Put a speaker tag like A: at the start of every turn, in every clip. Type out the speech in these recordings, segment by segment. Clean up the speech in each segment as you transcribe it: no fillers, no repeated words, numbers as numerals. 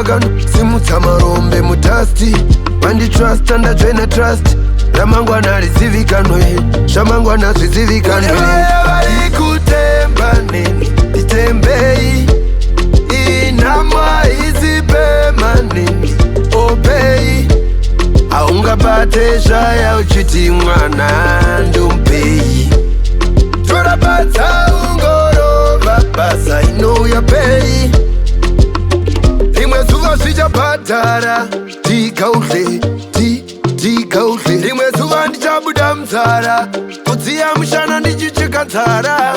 A: vakano simutsa marombe mudasti vanditrust andajoina trust ramangwana rizivikanwe zvamangwana zvizivikanwe vari kutemba neni nditembei inama izipemaneni opei haungabate zvaya uchiti mwana ndompei torabadza ungorova basa inouya pei rimwe zuva zvichabhadhara tikauhle rimwe zuva ndichabuda muzara kudziya mushana ndichicheka nzara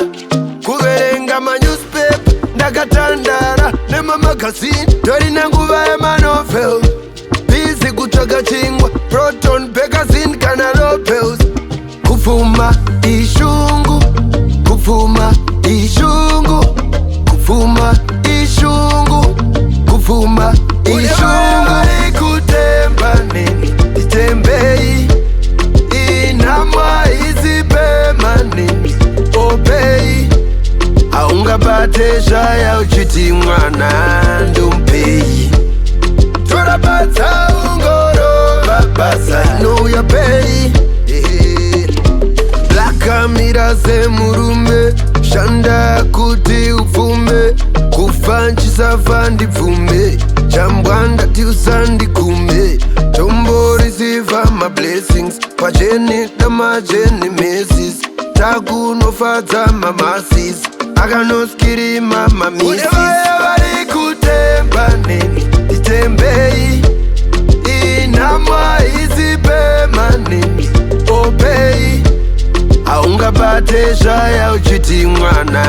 A: kuverenga manewspaper ndakatandara nemamagazini torina nguva yemanovel bizi kutsvaga chingwa proton bekazin kana lopels kupfuma ishungu kupfuma ishungu kupfuma ishungu kupfuma ishungu kutemba neni nditembei inama izipemaneni opei haungabate zvaya uchiti mwana ndompei torabadza ungorova basa inouya pei blakamira semurume shanda kuti upfume kufa nchisafa ndipfume chambwa ndati usandikume tombo receive my blessings pajeni damajeni mesis takunofadza mamasis akanoskiri mamamisis vari kutemba neni nditembei inama izipemaneni opei haungabate zvaya uchiti mwana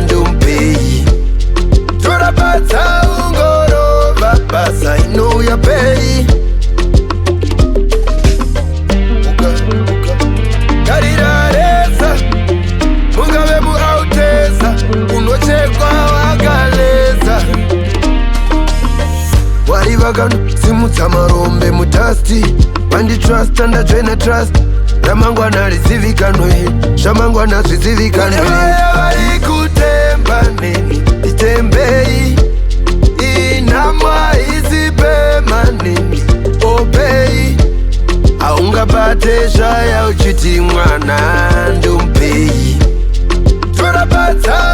A: ndompei torabadza ungorova basa inouya pei garira reza mungave muauteza unochekwa wakaleza vari vakano simutsa marombe mudasti vanditrust andajoina trust ramangwana rizivikanwe zvamangwana zvizivikanwe vari kutemba neni nditembei inama izipemaneni opei haungabate zvaya uchiti mwana ndompei torabadza